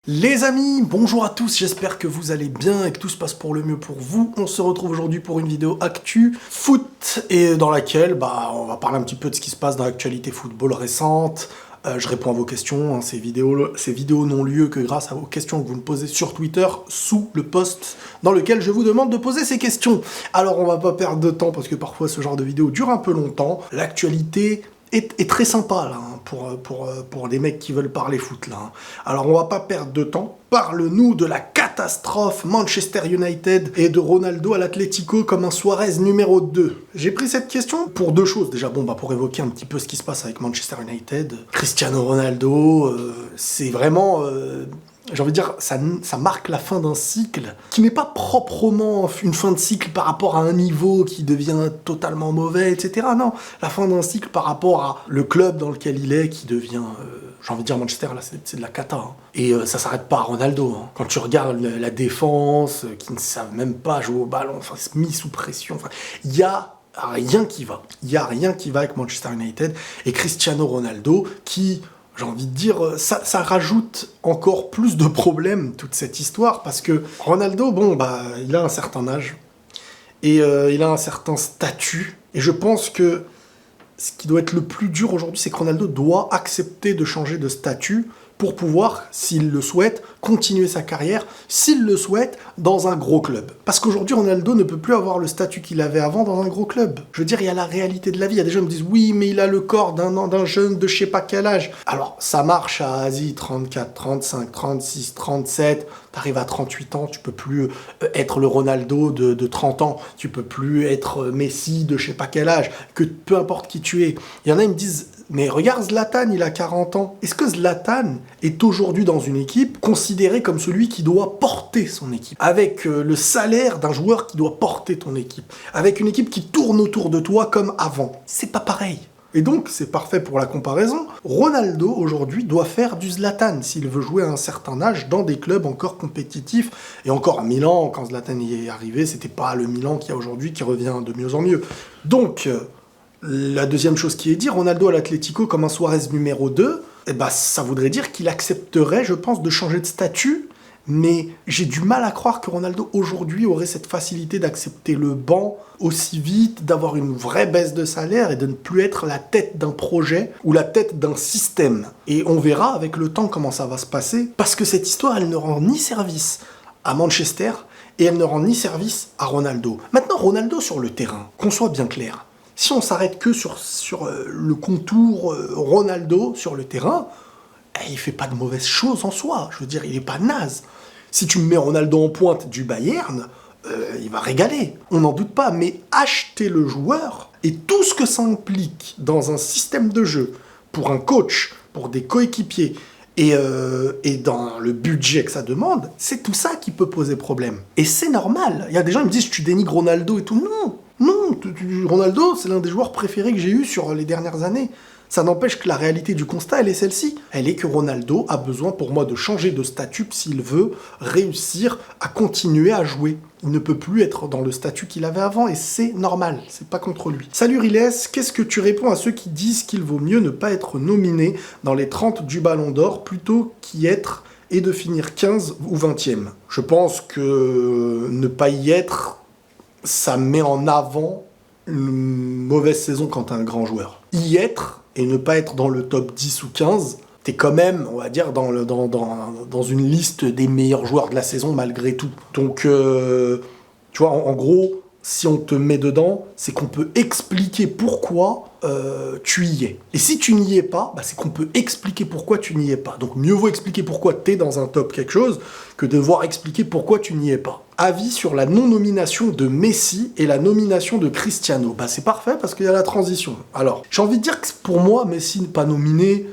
Les amis, bonjour à tous, j'espère que vous allez bien et que tout se passe pour le mieux pour vous. On se retrouve aujourd'hui pour une vidéo actu foot et dans laquelle on va parler un petit peu de ce qui se passe dans l'actualité football récente. Je réponds à vos questions, hein, ces vidéos n'ont lieu que grâce à vos questions que vous me posez sur Twitter sous le post dans lequel je vous demande de poser ces questions. Alors on va pas perdre de temps parce que parfois ce genre de vidéo dure un peu longtemps. L'actualité est très sympa là, hein, pour les mecs qui veulent parler foot là. Hein. Alors on va pas perdre de temps. Parle-nous de la catastrophe Manchester United et de Ronaldo à l'Atlético comme un Suarez numéro 2. J'ai pris cette question pour deux choses. Déjà pour évoquer un petit peu ce qui se passe avec Manchester United. Cristiano Ronaldo, c'est vraiment... j'ai envie de dire, ça marque la fin d'un cycle qui n'est pas proprement une fin de cycle par rapport à un niveau qui devient totalement mauvais, etc. Non, la fin d'un cycle par rapport à le club dans lequel il est qui devient, j'ai envie de dire Manchester, là c'est de la cata. Hein. Et ça s'arrête pas à Ronaldo. Hein. Quand tu regardes la défense, qui ne savent même pas jouer au ballon, enfin c'est mis sous pression, enfin, il y a rien qui va. Il y a rien qui va avec Manchester United et Cristiano Ronaldo qui... J'ai envie de dire, ça rajoute encore plus de problèmes, toute cette histoire, parce que Ronaldo, il a un certain âge, et il a un certain statut, et je pense que ce qui doit être le plus dur aujourd'hui, c'est que Ronaldo doit accepter de changer de statut pour pouvoir, s'il le souhaite, continuer sa carrière, s'il le souhaite, dans un gros club. Parce qu'aujourd'hui, Ronaldo ne peut plus avoir le statut qu'il avait avant dans un gros club. Je veux dire, il y a la réalité de la vie. Il y a des gens qui me disent « Oui, mais il a le corps d'un jeune de je sais pas quel âge. » Alors, ça marche à Asie, 34, 35, 36, 37... T'arrives à 38 ans, tu peux plus être le Ronaldo de 30 ans, tu peux plus être Messi de je sais pas quel âge, que peu importe qui tu es. Il y en a qui me disent, mais regarde Zlatan, il a 40 ans. Est-ce que Zlatan est aujourd'hui dans une équipe considéré comme celui qui doit porter son équipe, avec le salaire d'un joueur qui doit porter ton équipe, avec une équipe qui tourne autour de toi comme avant? C'est pas pareil. Et donc, c'est parfait pour la comparaison. Ronaldo, aujourd'hui, doit faire du Zlatan s'il veut jouer à un certain âge dans des clubs encore compétitifs. Et encore à Milan, quand Zlatan y est arrivé, c'était pas le Milan qu'il y a aujourd'hui qui revient de mieux en mieux. Donc, la deuxième chose qui est dit, Ronaldo à l'Atlético comme un Suarez numéro 2, ça voudrait dire qu'il accepterait, je pense, de changer de statut. Mais j'ai du mal à croire que Ronaldo aujourd'hui aurait cette facilité d'accepter le banc aussi vite, d'avoir une vraie baisse de salaire et de ne plus être la tête d'un projet ou la tête d'un système. Et on verra avec le temps comment ça va se passer, parce que cette histoire, elle ne rend ni service à Manchester et elle ne rend ni service à Ronaldo. Maintenant, Ronaldo sur le terrain, qu'on soit bien clair, si on s'arrête que sur le contour Ronaldo sur le terrain, il fait pas de mauvaises choses en soi. Je veux dire, il est pas naze. Si tu me mets Ronaldo en pointe du Bayern, il va régaler. On n'en doute pas. Mais acheter le joueur et tout ce que ça implique dans un système de jeu, pour un coach, pour des coéquipiers, et dans le budget que ça demande, c'est tout ça qui peut poser problème. Et c'est normal. Il y a des gens qui me disent « tu dénigres Ronaldo et tout ». Non, non, Ronaldo, c'est l'un des joueurs préférés que j'ai eu sur les dernières années. Ça n'empêche que la réalité du constat, elle est celle-ci. Elle est que Ronaldo a besoin pour moi de changer de statut s'il veut réussir à continuer à jouer. Il ne peut plus être dans le statut qu'il avait avant et c'est normal, c'est pas contre lui. Salut Riles, qu'est-ce que tu réponds à ceux qui disent qu'il vaut mieux ne pas être nominé dans les 30 du Ballon d'Or plutôt qu'y être et de finir 15 ou 20e? Je pense que ne pas y être, ça met en avant une mauvaise saison quand t'es un grand joueur. Y être et ne pas être dans le top 10 ou 15, t'es quand même, on va dire, dans une liste des meilleurs joueurs de la saison malgré tout. Donc, tu vois, en gros, si on te met dedans, c'est qu'on peut expliquer pourquoi tu y es. Et si tu n'y es pas, c'est qu'on peut expliquer pourquoi tu n'y es pas. Donc mieux vaut expliquer pourquoi t'es dans un top quelque chose que devoir expliquer pourquoi tu n'y es pas. Avis sur la non-nomination de Messi et la nomination de Cristiano. C'est parfait parce qu'il y a la transition. Alors, j'ai envie de dire que pour moi, Messi n'est pas nominé,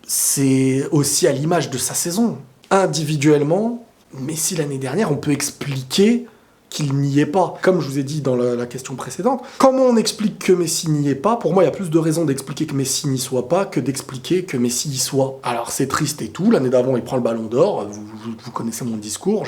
c'est aussi à l'image de sa saison. Individuellement, Messi l'année dernière, on peut expliquer qu'il n'y est pas. Comme je vous ai dit dans la question précédente, comment on explique que Messi n'y est pas? Pour moi, il y a plus de raisons d'expliquer que Messi n'y soit pas que d'expliquer que Messi y soit. Alors, c'est triste et tout. L'année d'avant, il prend le Ballon d'Or. Vous connaissez mon discours.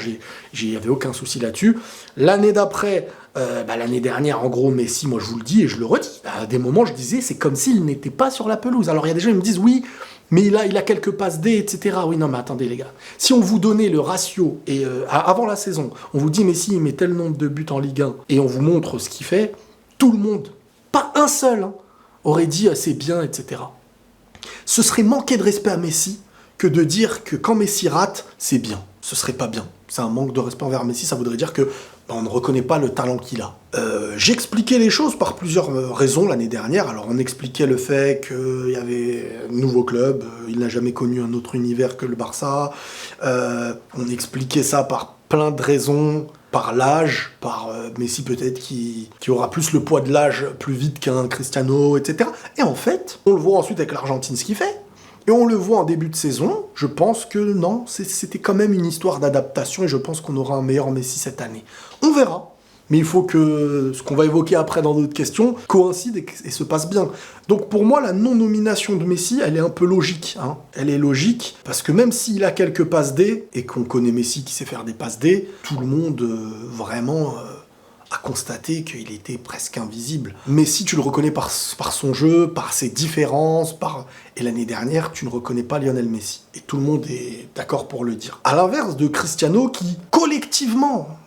J'y avais aucun souci là-dessus. L'année d'après, l'année dernière, en gros, Messi, moi, je vous le dis et je le redis. À des moments, je disais, c'est comme s'il n'était pas sur la pelouse. Alors, il y a des gens qui me disent, oui, Mais il a quelques passes D, etc. Oui, non, mais attendez, les gars. Si on vous donnait le ratio, et avant la saison, on vous dit Messi, il met tel nombre de buts en Ligue 1, et on vous montre ce qu'il fait, tout le monde, pas un seul, hein, aurait dit c'est bien, etc. Ce serait manquer de respect à Messi que de dire que quand Messi rate, c'est bien. Ce serait pas bien. C'est un manque de respect envers Messi, ça voudrait dire que on ne reconnaît pas le talent qu'il a. J'expliquais les choses par plusieurs raisons l'année dernière. Alors on expliquait le fait qu'il y avait un nouveau club, il n'a jamais connu un autre univers que le Barça. On expliquait ça par plein de raisons, par l'âge, par Messi peut-être qui aura plus le poids de l'âge plus vite qu'un Cristiano, etc. Et en fait, on le voit ensuite avec l'Argentine ce qu'il fait. Et on le voit en début de saison, je pense que non, c'était quand même une histoire d'adaptation et je pense qu'on aura un meilleur Messi cette année. On verra. Mais il faut que ce qu'on va évoquer après dans d'autres questions coïncide et se passe bien. Donc pour moi, la non-nomination de Messi, elle est un peu logique. Hein. Elle est logique parce que même s'il a quelques passes D, et qu'on connaît Messi qui sait faire des passes D, tout le monde vraiment a constaté qu'il était presque invisible. Messi, tu le reconnais par son jeu, par ses différences, et l'année dernière, tu ne reconnais pas Lionel Messi. Et tout le monde est d'accord pour le dire. À l'inverse de Cristiano qui, collectivement,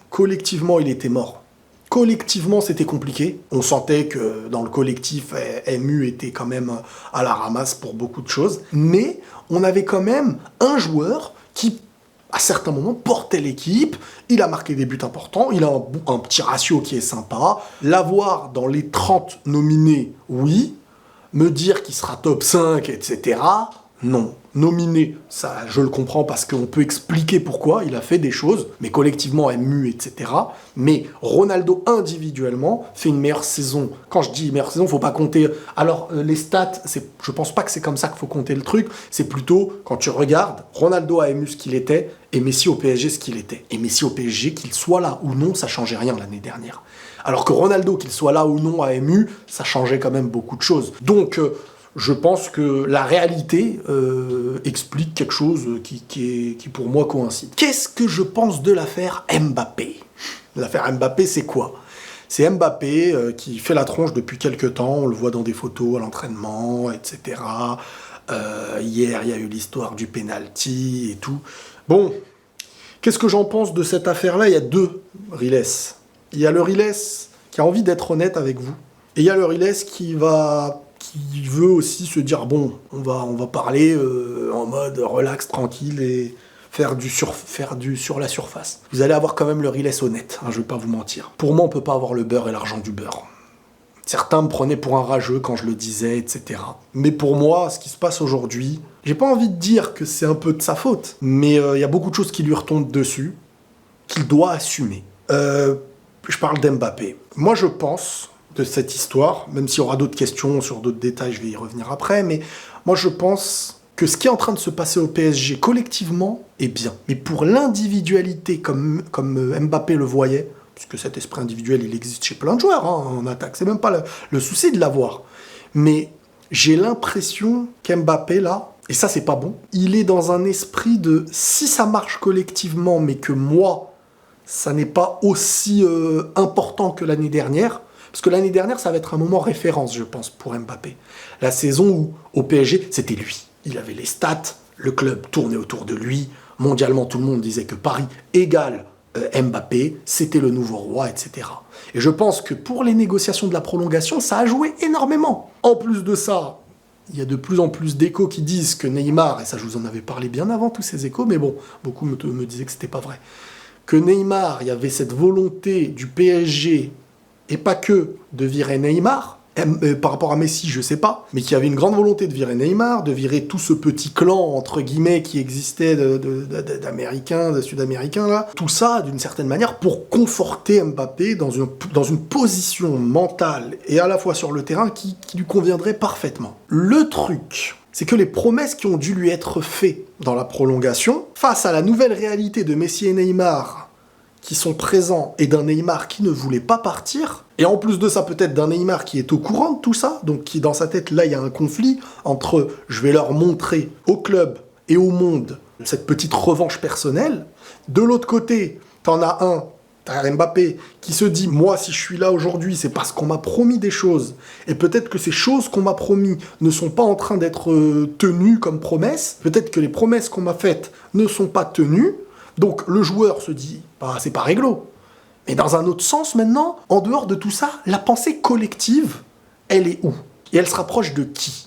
il était mort. Collectivement, c'était compliqué. On sentait que dans le collectif, MU était quand même à la ramasse pour beaucoup de choses. Mais on avait quand même un joueur qui, à certains moments, portait l'équipe. Il a marqué des buts importants. Il a un petit ratio qui est sympa. L'avoir dans les 30 nominés, oui. Me dire qu'il sera top 5, etc., non. Nominé, ça, je le comprends parce qu'on peut expliquer pourquoi il a fait des choses, mais collectivement, MU, etc. Mais Ronaldo, individuellement, fait une meilleure saison. Quand je dis meilleure saison, faut pas compter... Alors, les stats, je pense pas que c'est comme ça qu'il faut compter le truc. C'est plutôt, quand tu regardes, Ronaldo à MU ce qu'il était, et Messi au PSG ce qu'il était. Et Messi au PSG, qu'il soit là ou non, ça changeait rien l'année dernière. Alors que Ronaldo, qu'il soit là ou non à MU, ça changeait quand même beaucoup de choses. Donc... je pense que la réalité explique quelque chose qui pour moi coïncide. Qu'est-ce que je pense de l'affaire Mbappé? L'affaire Mbappé, c'est quoi? C'est Mbappé qui fait la tronche depuis quelques temps, on le voit dans des photos à l'entraînement, etc. Hier, il y a eu l'histoire du penalty et tout. Bon, qu'est-ce que j'en pense de cette affaire-là? Il y a deux Riles. Il y a le Riles qui a envie d'être honnête avec vous, et il y a le Riles qui veut aussi se dire bon, on va parler en mode relax, tranquille et faire du sur la surface. Vous allez avoir quand même le Riles honnête, hein, je vais pas vous mentir. Pour moi, on peut pas avoir le beurre et l'argent du beurre. Certains me prenaient pour un rageux quand je le disais, etc. Mais pour moi, ce qui se passe aujourd'hui, j'ai pas envie de dire que c'est un peu de sa faute, mais il y a beaucoup de choses qui lui retombent dessus, qu'il doit assumer. Je parle d'Mbappé. Moi, je pense de cette histoire, même s'il y aura d'autres questions sur d'autres détails, je vais y revenir après, mais moi je pense que ce qui est en train de se passer au PSG collectivement est bien. Mais pour l'individualité, comme Mbappé le voyait, puisque cet esprit individuel, il existe chez plein de joueurs hein, en attaque, c'est même pas le souci de l'avoir. Mais j'ai l'impression qu'Mbappé, là, et ça c'est pas bon, il est dans un esprit de si ça marche collectivement, mais que moi, ça n'est pas aussi important que l'année dernière. Parce que l'année dernière, ça va être un moment référence, je pense, pour Mbappé. La saison où, au PSG, c'était lui. Il avait les stats, le club tournait autour de lui. Mondialement, tout le monde disait que Paris égale Mbappé, c'était le nouveau roi, etc. Et je pense que pour les négociations de la prolongation, ça a joué énormément. En plus de ça, il y a de plus en plus d'échos qui disent que Neymar, et ça je vous en avais parlé bien avant tous ces échos, mais bon, beaucoup me disaient que c'était pas vrai, que Neymar, il y avait cette volonté du PSG et pas que de virer Neymar, par rapport à Messi, je sais pas, mais qu'il y avait une grande volonté de virer Neymar, de virer tout ce petit clan, entre guillemets, qui existait d'Américains, de Sud-Américains, là. Tout ça, d'une certaine manière, pour conforter Mbappé dans une position mentale, et à la fois sur le terrain, qui lui conviendrait parfaitement. Le truc, c'est que les promesses qui ont dû lui être faites dans la prolongation, face à la nouvelle réalité de Messi et Neymar, qui sont présents, et d'un Neymar qui ne voulait pas partir, et en plus de ça peut-être d'un Neymar qui est au courant de tout ça, donc qui dans sa tête là il y a un conflit entre je vais leur montrer au club et au monde cette petite revanche personnelle, de l'autre côté t'en as un T'as Mbappé qui se dit, moi, si je suis là aujourd'hui, c'est parce qu'on m'a promis des choses. Et peut-être que ces choses qu'on m'a promis ne sont pas en train d'être tenues comme promesses. Peut-être que les promesses qu'on m'a faites ne sont pas tenues. Donc le joueur se dit, bah, c'est pas réglo. Mais dans un autre sens maintenant, en dehors de tout ça, la pensée collective, elle est où? Et elle se rapproche de qui?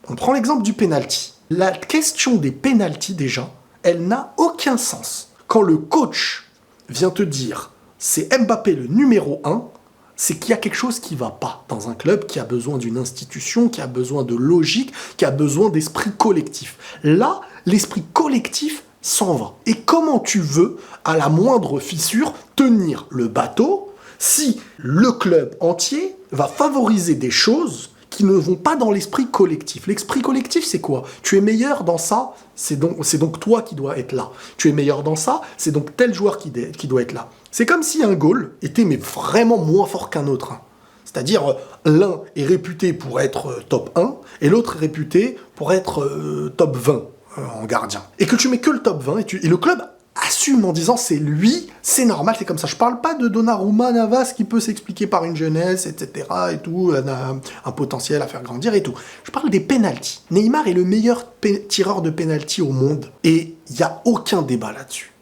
On prend l'exemple du penalty. La question des penaltys, déjà, elle n'a aucun sens. Quand le coach vient te dire c'est Mbappé le numéro 1, c'est qu'il y a quelque chose qui ne va pas dans un club qui a besoin d'une institution, qui a besoin de logique, qui a besoin d'esprit collectif. Là, l'esprit collectif s'en va. Et comment tu veux, à la moindre fissure, tenir le bateau si le club entier va favoriser des choses qui ne vont pas dans l'esprit collectif. L'esprit collectif, c'est quoi? Tu es meilleur dans ça, c'est donc toi qui dois être là. Tu es meilleur dans ça, c'est donc tel joueur qui doit être là. C'est comme si un goal était mais vraiment moins fort qu'un autre. C'est-à-dire, l'un est réputé pour être top 1, et l'autre est réputé pour être top 20 en gardien. Et que tu mets que le top 20, et le club assume en disant c'est lui, c'est normal, c'est comme ça. Je parle pas de Donnarumma, Navas qui peut s'expliquer par une jeunesse, etc. et tout, un potentiel à faire grandir et tout. Je parle des pénaltys. Neymar est le meilleur tireur de pénaltys au monde et il n'y a aucun débat là-dessus.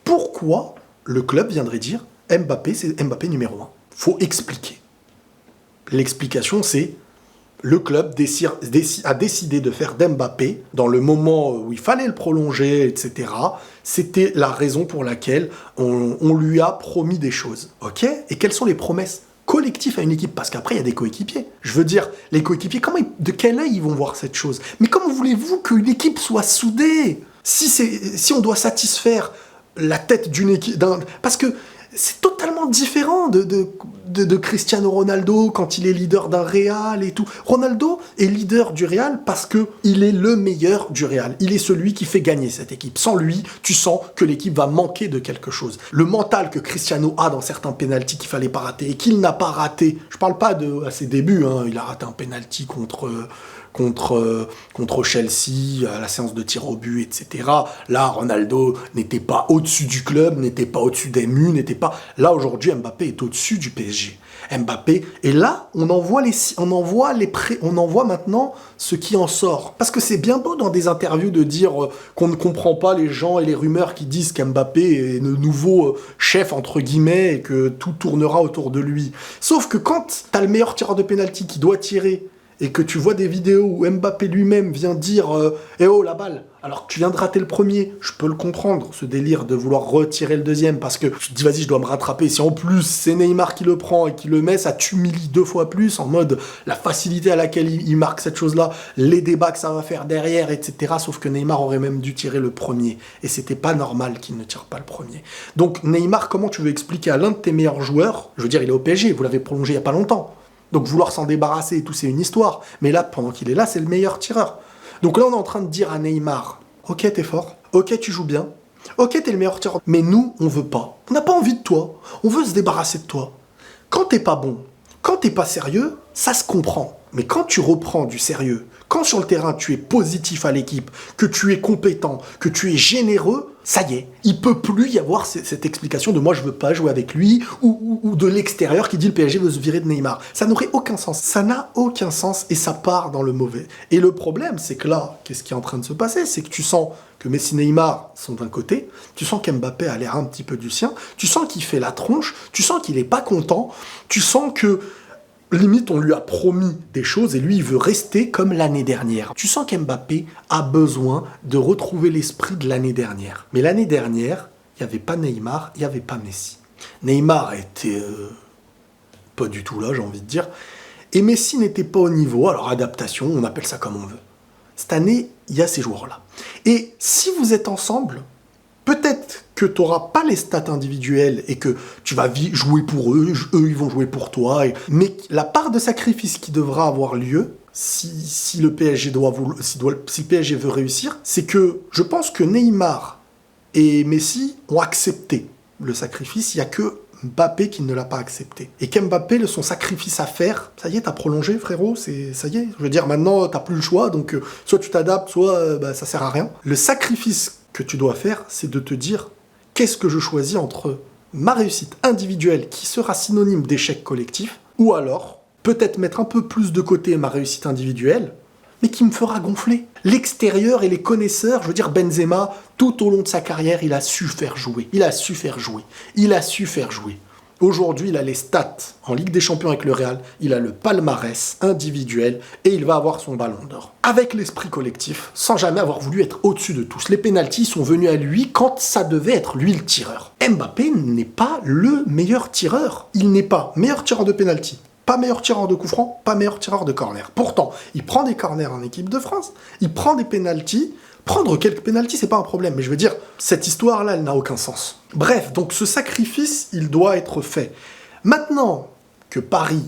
Pourquoi le club viendrait dire Mbappé, c'est Mbappé numéro 1? Faut expliquer. L'explication, c'est le club a décidé de faire d'Mbappé, dans le moment où il fallait le prolonger, etc., c'était la raison pour laquelle on lui a promis des choses. Ok? Et quelles sont les promesses collectives à une équipe? Parce qu'après, il y a des coéquipiers. Je veux dire, les coéquipiers, de quel œil ils vont voir cette chose? Mais comment voulez-vous qu'une équipe soit soudée? Si on doit satisfaire la tête d'une équipe... Parce que c'est totalement différent de Cristiano Ronaldo quand il est leader d'un Real et tout. Ronaldo est leader du Real parce qu'il est le meilleur du Real. Il est celui qui fait gagner cette équipe. Sans lui, tu sens que l'équipe va manquer de quelque chose. Le mental que Cristiano a dans certains pénaltys qu'il fallait pas rater et qu'il n'a pas raté. Je parle pas à ses débuts, hein. Il a raté un pénalty contre Chelsea, à la séance de tir au but, etc. Là, Ronaldo n'était pas au-dessus du club, n'était pas au-dessus des MU, n'était pas... Là, aujourd'hui, Mbappé est au-dessus du PSG. Mbappé, et là, on en voit maintenant ce qui en sort. Parce que c'est bien beau dans des interviews de dire qu'on ne comprend pas les gens et les rumeurs qui disent qu'Mbappé est le nouveau chef, entre guillemets, et que tout tournera autour de lui. Sauf que quand t'as le meilleur tireur de pénalty qui doit tirer, et que tu vois des vidéos où Mbappé lui-même vient dire « Eh oh, la balle !» alors que tu viens de rater le premier, je peux le comprendre, ce délire de vouloir retirer le deuxième, parce que tu te dis « Vas-y, je dois me rattraper ». Si en plus, c'est Neymar qui le prend et qui le met, ça t'humilie 2 fois plus, en mode la facilité à laquelle il marque cette chose-là, les débats que ça va faire derrière, etc. Sauf que Neymar aurait même dû tirer le premier. Et c'était pas normal qu'il ne tire pas le premier. Donc Neymar, comment tu veux expliquer à l'un de tes meilleurs joueurs, je veux dire, il est au PSG, vous l'avez prolongé il y a pas longtemps, donc vouloir s'en débarrasser et tout, c'est une histoire. Mais là, pendant qu'il est là, c'est le meilleur tireur. Donc là, on est en train de dire à Neymar, ok, t'es fort, ok, tu joues bien, ok, t'es le meilleur tireur, mais nous, on veut pas. On n'a pas envie de toi, on veut se débarrasser de toi. Quand t'es pas bon, quand t'es pas sérieux, ça se comprend. Mais quand tu reprends du sérieux, quand sur le terrain tu es positif à l'équipe, que tu es compétent, que tu es généreux, ça y est, il peut plus y avoir cette explication de moi je veux pas jouer avec lui ou de l'extérieur qui dit le PSG veut se virer de Neymar. Ça n'aurait aucun sens. Ça n'a aucun sens et ça part dans le mauvais. Et le problème, c'est que là, qu'est-ce qui est en train de se passer? C'est que tu sens que Messi et Neymar sont d'un côté, tu sens qu'Mbappé a l'air un petit peu du sien, tu sens qu'il fait la tronche, tu sens qu'il est pas content, tu sens que limite, on lui a promis des choses et lui, il veut rester comme l'année dernière. Tu sens qu'Mbappé a besoin de retrouver l'esprit de l'année dernière. Mais l'année dernière, il n'y avait pas Neymar, il n'y avait pas Messi. Neymar était pas du tout là, j'ai envie de dire. Et Messi n'était pas au niveau. Alors, adaptation, on appelle ça comme on veut. Cette année, il y a ces joueurs-là. Et si vous êtes ensemble, peut-être que tu n'auras pas les stats individuelles et que tu vas jouer pour eux, eux ils vont jouer pour toi. Mais la part de sacrifice qui devra avoir lieu, si le PSG si le PSG veut réussir, c'est que je pense que Neymar et Messi ont accepté le sacrifice. Il n'y a que Mbappé qui ne l'a pas accepté. Et qu'Mbappé, son sacrifice à faire, ça y est, t'as prolongé, frérot, ça y est. Je veux dire, maintenant, t'as plus le choix, donc soit tu t'adaptes, soit ça sert à rien. Le sacrifice que tu dois faire, c'est de te dire, qu'est-ce que je choisis entre ma réussite individuelle qui sera synonyme d'échec collectif, ou alors peut-être mettre un peu plus de côté ma réussite individuelle, mais qui me fera gonfler. L'extérieur et les connaisseurs, je veux dire Benzema, tout au long de sa carrière, il a su faire jouer. Il a su faire jouer. Il a su faire jouer. Aujourd'hui, il a les stats en Ligue des Champions avec le Real, il a le palmarès individuel et il va avoir son ballon d'or. Avec l'esprit collectif, sans jamais avoir voulu être au-dessus de tous. Les pénaltys sont venus à lui quand ça devait être lui le tireur. Mbappé n'est pas le meilleur tireur. Il n'est pas meilleur tireur de pénalty. Pas meilleur tireur de coup franc, pas meilleur tireur de corner. Pourtant, il prend des corners en équipe de France, il prend des pénaltys. Prendre quelques pénaltys, c'est pas un problème, mais je veux dire, cette histoire-là, elle n'a aucun sens. Bref, donc ce sacrifice, il doit être fait. Maintenant que Paris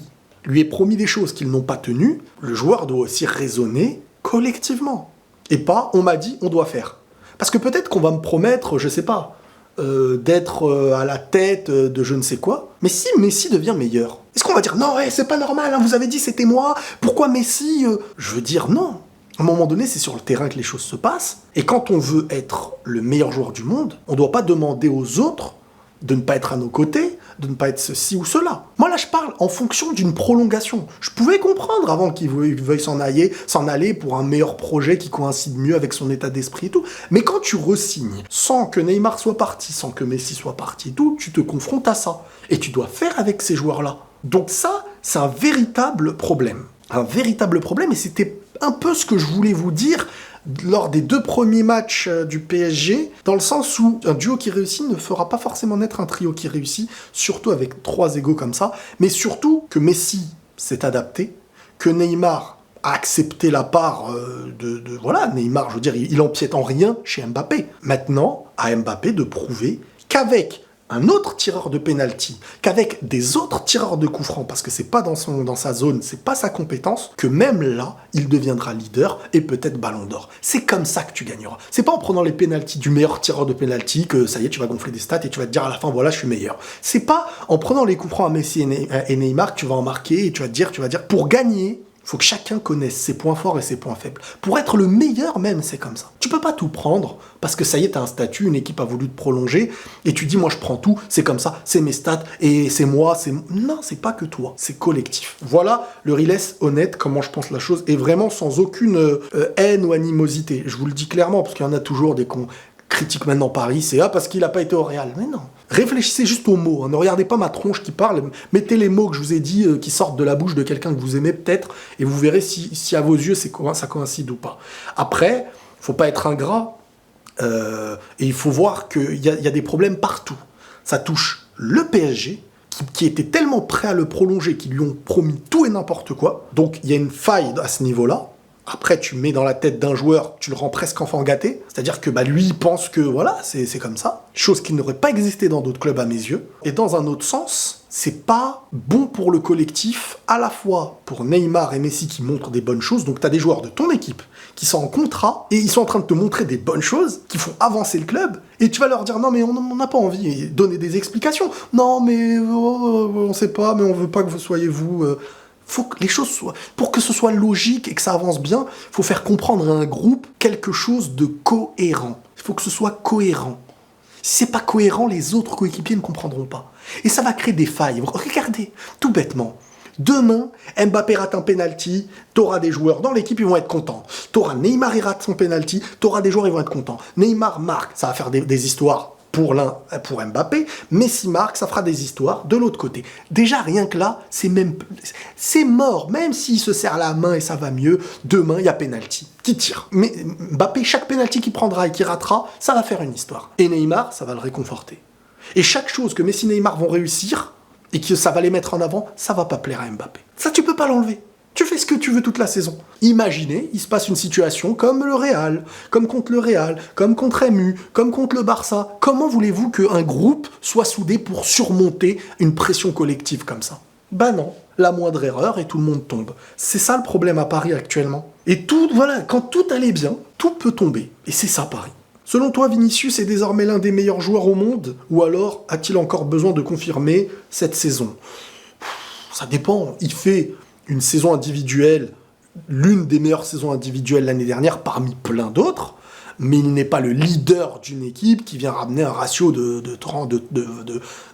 lui ait promis des choses qu'ils n'ont pas tenues, le joueur doit aussi raisonner collectivement. Et pas, on m'a dit, on doit faire. Parce que peut-être qu'on va me promettre, je sais pas, d'être à la tête de je ne sais quoi. Mais si Messi devient meilleur, est-ce qu'on va dire non, ouais, c'est pas normal, hein, vous avez dit c'était moi, pourquoi Messi Je veux dire non. À un moment donné, c'est sur le terrain que les choses se passent. Et quand on veut être le meilleur joueur du monde, on ne doit pas demander aux autres de ne pas être à nos côtés, de ne pas être ceci ou cela. Moi, là, je parle en fonction d'une prolongation. Je pouvais comprendre avant qu'il veuille s'en aller pour un meilleur projet qui coïncide mieux avec son état d'esprit et tout. Mais quand tu re-signes, sans que Neymar soit parti, sans que Messi soit parti et tout, tu te confrontes à ça. Et tu dois faire avec ces joueurs-là. Donc ça, c'est un véritable problème. Un véritable problème, et c'était un peu ce que je voulais vous dire lors des 2 premiers matchs du PSG, dans le sens où un duo qui réussit ne fera pas forcément naître un trio qui réussit, surtout avec 3 égos comme ça, mais surtout que Messi s'est adapté, que Neymar a accepté la part voilà, Neymar, je veux dire, il empiète en rien chez Mbappé. Maintenant, à Mbappé de prouver qu'avec un autre tireur de pénalty, qu'avec des autres tireurs de coups francs, parce que c'est pas dans sa zone, c'est pas sa compétence, que même là, il deviendra leader et peut-être ballon d'or. C'est comme ça que tu gagneras. C'est pas en prenant les pénaltys du meilleur tireur de pénalty que ça y est, tu vas gonfler des stats et tu vas te dire à la fin, voilà, je suis meilleur. C'est pas en prenant les coups francs à Messi et Neymar que tu vas en marquer et tu vas te dire, pour gagner, il faut que chacun connaisse ses points forts et ses points faibles. Pour être le meilleur même, c'est comme ça. Tu peux pas tout prendre, parce que ça y est, t'as un statut, une équipe a voulu te prolonger, et tu dis, moi je prends tout, c'est comme ça, c'est mes stats, et c'est moi, c'est... Non, c'est pas que toi, c'est collectif. Voilà le Riles honnête, comment je pense la chose, et vraiment sans aucune haine ou animosité. Je vous le dis clairement, parce qu'il y en a toujours des cons critique maintenant Paris, c'est parce qu'il n'a pas été au Real. Mais non. Réfléchissez juste aux mots. Hein. Ne regardez pas ma tronche qui parle. Mettez les mots que je vous ai dit qui sortent de la bouche de quelqu'un que vous aimez peut-être et vous verrez si à vos yeux ça coïncide ou pas. Après, faut pas être ingrat et il faut voir qu'il y a des problèmes partout. Ça touche le PSG qui était tellement prêt à le prolonger qu'ils lui ont promis tout et n'importe quoi. Donc il y a une faille à ce niveau-là. Après, tu mets dans la tête d'un joueur, tu le rends presque enfant gâté. C'est-à-dire que lui, il pense que voilà, c'est comme ça. Chose qui n'aurait pas existé dans d'autres clubs à mes yeux. Et dans un autre sens, c'est pas bon pour le collectif, à la fois pour Neymar et Messi qui montrent des bonnes choses. Donc tu as des joueurs de ton équipe qui sont en contrat et ils sont en train de te montrer des bonnes choses qui font avancer le club. Et tu vas leur dire non mais on n'a pas envie, et donner des explications. Non mais on sait pas, mais on veut pas que vous soyez vous... Faut que les choses soient... Pour que ce soit logique et que ça avance bien, il faut faire comprendre à un groupe quelque chose de cohérent. Il faut que ce soit cohérent. Si c'est pas cohérent, les autres coéquipiers ne comprendront pas. Et ça va créer des failles. Regardez, tout bêtement. Demain, Mbappé rate un penalty, t'auras des joueurs dans l'équipe, ils vont être contents. T'auras Neymar, il rate son penalty, t'auras des joueurs, ils vont être contents. Neymar marque, ça va faire des histoires pour Mbappé, Messi marque, ça fera des histoires de l'autre côté. Déjà, rien que là, c'est mort. Même s'il se serre la main et ça va mieux, demain, il y a penalty. Qui tire. Mais Mbappé, chaque penalty qu'il prendra et qu'il ratera, ça va faire une histoire. Et Neymar, ça va le réconforter. Et chaque chose que Messi et Neymar vont réussir, et que ça va les mettre en avant, ça va pas plaire à Mbappé. Ça, tu peux pas l'enlever. Tu fais ce que tu veux toute la saison. Imaginez, il se passe une situation comme le Real, comme contre le Real, comme contre MU, comme contre le Barça. Comment voulez-vous qu'un groupe soit soudé pour surmonter une pression collective comme ça? Bah non, la moindre erreur et tout le monde tombe. C'est ça le problème à Paris actuellement. Et tout, voilà, quand tout allait bien, tout peut tomber. Et c'est ça Paris. Selon toi, Vinicius est désormais l'un des meilleurs joueurs au monde? Ou alors a-t-il encore besoin de confirmer cette saison? Ça dépend. Il fait une saison individuelle, l'une des meilleures saisons individuelles l'année dernière parmi plein d'autres. mais il n'est pas le leader d'une équipe qui vient ramener un ratio de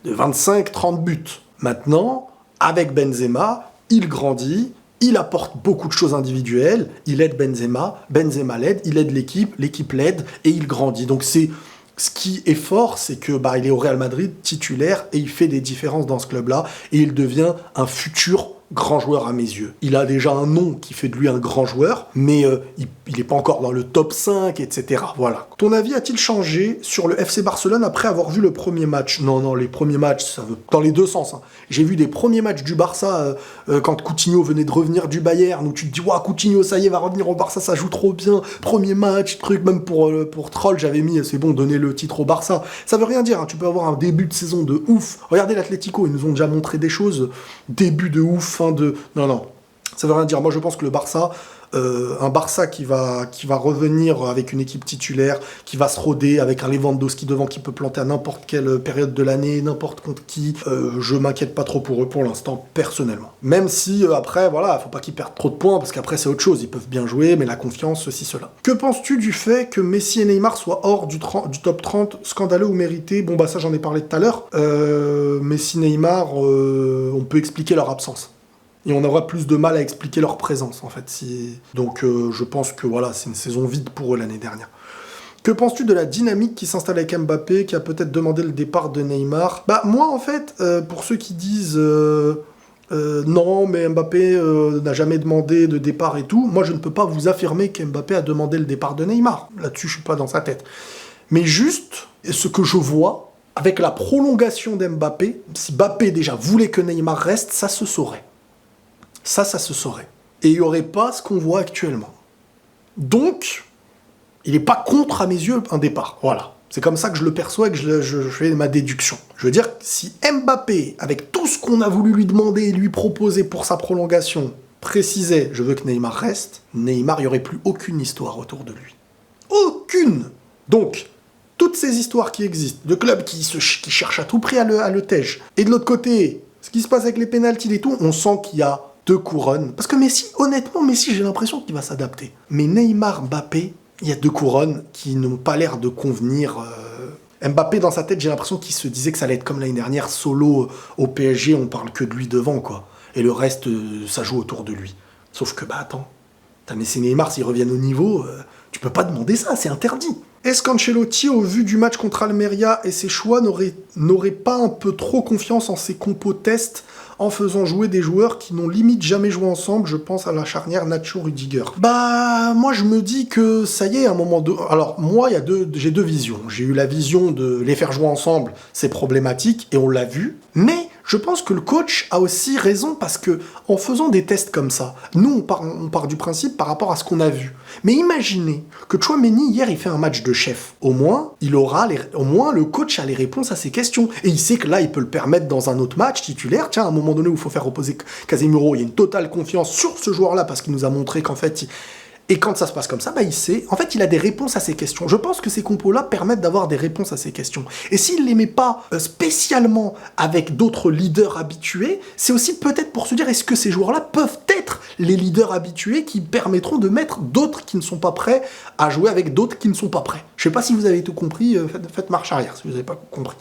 25-30 buts. Maintenant, avec Benzema, il grandit, il apporte beaucoup de choses individuelles, il aide Benzema l'aide, il aide l'équipe l'aide, et il grandit. Donc ce qui est fort, c'est que il est au Real Madrid, titulaire, et il fait des différences dans ce club-là, et il devient un futur grand joueur à mes yeux. Il a déjà un nom qui fait de lui un grand joueur, mais il n'est pas encore dans le top 5, etc. Voilà. Ton avis a-t-il changé sur le FC Barcelone après avoir vu le premier match? Non, les premiers matchs, ça veut dans les deux sens. Hein. J'ai vu des premiers matchs du Barça quand Coutinho venait de revenir du Bayern, où tu te dis, waouh, Coutinho, ça y est, va revenir au Barça, ça joue trop bien. Premier match, truc, même pour Troll, j'avais mis, c'est bon, donner le titre au Barça. Ça veut rien dire, hein. Tu peux avoir un début de saison de ouf. Regardez l'Atlético, ils nous ont déjà montré des choses. Début de ouf, Non, ça veut rien dire. Moi, je pense que le Barça, un Barça qui va revenir avec une équipe titulaire, qui va se roder avec un Lewandowski devant qui peut planter à n'importe quelle période de l'année, n'importe contre qui, je m'inquiète pas trop pour eux pour l'instant, personnellement. Même si, après, voilà, faut pas qu'ils perdent trop de points, parce qu'après, c'est autre chose. Ils peuvent bien jouer, mais la confiance, ceci, cela. Que penses-tu du fait que Messi et Neymar soient hors du top 30, scandaleux ou mérité? Bon, ça, j'en ai parlé tout à l'heure. Messi, Neymar, on peut expliquer leur absence. Et on aura plus de mal à expliquer leur présence, en fait. Donc, je pense que voilà, c'est une saison vide pour eux l'année dernière. Que penses-tu de la dynamique qui s'installe avec Mbappé, qui a peut-être demandé le départ de Neymar? Moi, en fait, pour ceux qui disent non, mais Mbappé n'a jamais demandé de départ et tout, moi, je ne peux pas vous affirmer qu'Mbappé a demandé le départ de Neymar. Là-dessus, je suis pas dans sa tête. Mais juste, ce que je vois, avec la prolongation d'Mbappé, si Mbappé déjà voulait que Neymar reste, ça se saurait. Ça se saurait. Et il n'y aurait pas ce qu'on voit actuellement. Donc, il n'est pas contre, à mes yeux, un départ. Voilà. C'est comme ça que je le perçois et que je fais ma déduction. Je veux dire, si Mbappé, avec tout ce qu'on a voulu lui demander et lui proposer pour sa prolongation, précisait « je veux que Neymar reste », Neymar, il n'y aurait plus aucune histoire autour de lui. Aucune. Donc, toutes ces histoires qui existent, de clubs qui cherchent à tout prix à le tège, et de l'autre côté, ce qui se passe avec les pénaltys et tout, on sent qu'il y a 2 couronnes. Parce que Messi, honnêtement, j'ai l'impression qu'il va s'adapter. Mais Neymar, Mbappé, il y a 2 couronnes qui n'ont pas l'air de convenir. Mbappé, dans sa tête, j'ai l'impression qu'il se disait que ça allait être comme l'année dernière, solo au PSG, on parle que de lui devant, quoi. Et le reste, ça joue autour de lui. Sauf que, attends, t'as Messi et Neymar, s'ils reviennent au niveau, tu peux pas demander ça, c'est interdit. Est-ce qu'Ancelotti, au vu du match contre Almeria et ses choix, n'aurait pas un peu trop confiance en ses compos tests en faisant jouer des joueurs qui n'ont limite jamais joué ensemble? Je pense à la charnière Nacho-Rudiger. Moi je me dis que ça y est, à un moment de... Alors moi, j'ai 2 visions. J'ai eu la vision de les faire jouer ensemble, c'est problématique, et on l'a vu. Mais je pense que le coach a aussi raison, parce que en faisant des tests comme ça, nous on part du principe par rapport à ce qu'on a vu. Mais imaginez que Tchouaméni, hier, il fait un match de chef. Au moins, le coach a les réponses à ses questions. Et il sait que là, il peut le permettre dans un autre match titulaire. Tiens, à un moment donné où il faut faire reposer Casemiro, il y a une totale confiance sur ce joueur-là, parce qu'il nous a montré qu'en fait... Et quand ça se passe comme ça, il sait, en fait, il a des réponses à ses questions. Je pense que ces compos-là permettent d'avoir des réponses à ses questions. Et s'il ne les met pas spécialement avec d'autres leaders habitués, c'est aussi peut-être pour se dire, est-ce que ces joueurs-là peuvent être les leaders habitués qui permettront de mettre d'autres qui ne sont pas prêts à jouer avec d'autres qui ne sont pas prêts. Je ne sais pas si vous avez tout compris, faites marche arrière si vous n'avez pas compris.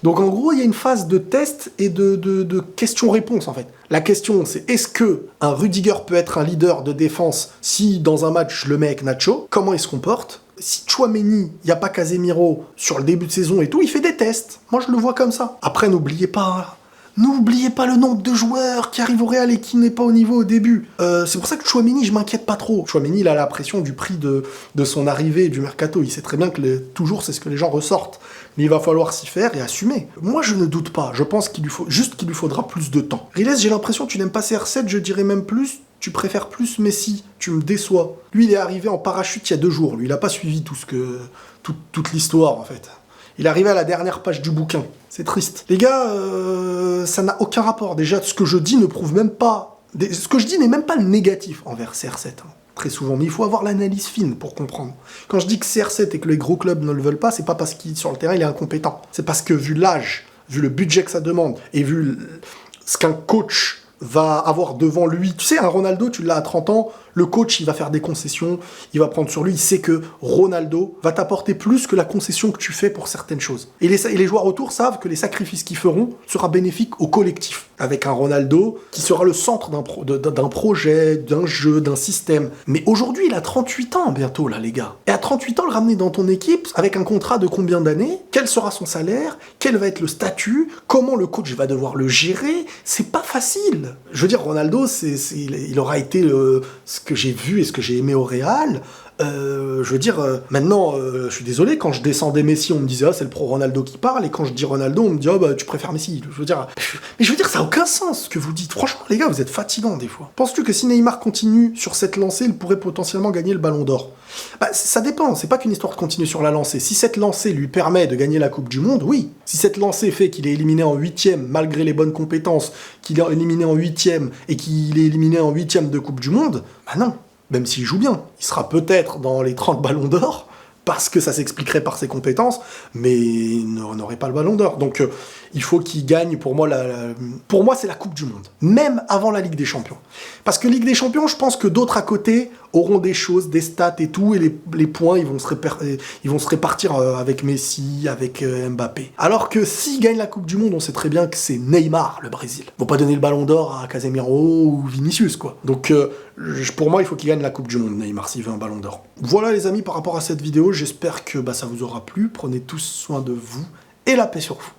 Donc en gros, il y a une phase de test et de questions-réponses en fait. La question, c'est est-ce que un Rudiger peut être un leader de défense si dans un match je le mets avec Nacho? Comment il se comporte? Si Tchouaméni, il n'y a pas Casemiro sur le début de saison et tout, il fait des tests. Moi, je le vois comme ça. Après, n'oubliez pas le nombre de joueurs qui arrivent au Real et qui n'est pas au niveau au début. C'est pour ça que Tchouaméni, je m'inquiète pas trop. Tchouaméni, il a la pression du prix de son arrivée du mercato. Il sait très bien que toujours, c'est ce que les gens ressortent. Mais il va falloir s'y faire et assumer. Moi, je ne doute pas. Je pense qu'il lui faudra plus de temps. Riles, j'ai l'impression que tu n'aimes pas CR7, je dirais même plus. Tu préfères plus Messi. Tu me déçois. Lui, il est arrivé en parachute il y a 2 jours. Lui, il n'a pas suivi toute l'histoire, en fait. Il est arrivé à la dernière page du bouquin. C'est triste. Les gars, ça n'a aucun rapport. Déjà, ce que je dis ne prouve même pas... Ce que je dis n'est même pas le négatif envers CR7. Très souvent. Mais il faut avoir l'analyse fine pour comprendre. Quand je dis que CR7 et que les gros clubs ne le veulent pas, c'est pas parce qu'il sur le terrain, il est incompétent. C'est parce que vu l'âge, vu le budget que ça demande, et vu ce qu'un coach va avoir devant lui... Tu sais, un Ronaldo, tu l'as à 30 ans, Le coach, il va faire des concessions, il va prendre sur lui, il sait que Ronaldo va t'apporter plus que la concession que tu fais pour certaines choses. Et les joueurs autour savent que les sacrifices qu'ils feront sera bénéfique au collectif. Avec un Ronaldo qui sera le centre d'un projet, d'un jeu, d'un système. Mais aujourd'hui, il a 38 ans bientôt, là, les gars. Et à 38 ans, le ramener dans ton équipe, avec un contrat de combien d'années? Quel sera son salaire? Quel va être le statut? Comment le coach va devoir le gérer? C'est pas facile. Je veux dire, Ronaldo, il aura été ce que j'ai vu et ce que j'ai aimé au Real. Je veux dire, maintenant, je suis désolé, quand je descendais Messi, on me disait, ah, c'est le pro Ronaldo qui parle, et quand je dis Ronaldo, on me dit, ah, bah, tu préfères Messi. Je veux dire, mais je veux dire, ça n'a aucun sens ce que vous dites. Franchement, les gars, vous êtes fatigants des fois. Penses-tu que si Neymar continue sur cette lancée, il pourrait potentiellement gagner le Ballon d'Or? Bah, ça dépend, c'est pas qu'une histoire de continuer sur la lancée. Si cette lancée lui permet de gagner la Coupe du Monde, oui. Si cette lancée fait qu'il est éliminé en 8e, malgré les bonnes compétences, qu'il est éliminé en 8e, et qu'il est éliminé en 8e de Coupe du Monde, bah non. Même s'il joue bien. Il sera peut-être dans les 30 ballons d'or, parce que ça s'expliquerait par ses compétences, mais il n'aurait pas le ballon d'or. Donc il faut qu'il gagne, pour moi, pour moi c'est la Coupe du Monde. Même avant la Ligue des Champions. Parce que Ligue des Champions, je pense que d'autres à côté auront des choses, des stats et tout, et les points, ils vont se répartir avec Messi, avec Mbappé. Alors que s'il gagne la Coupe du Monde, on sait très bien que c'est Neymar, le Brésil. Ils vont pas donner le ballon d'or à Casemiro ou Vinicius, quoi. Donc pour moi, il faut qu'il gagne la Coupe du Monde, Neymar, s'il veut un ballon d'or. Voilà les amis, par rapport à cette vidéo, j'espère que ça vous aura plu. Prenez tous soin de vous, et la paix sur vous.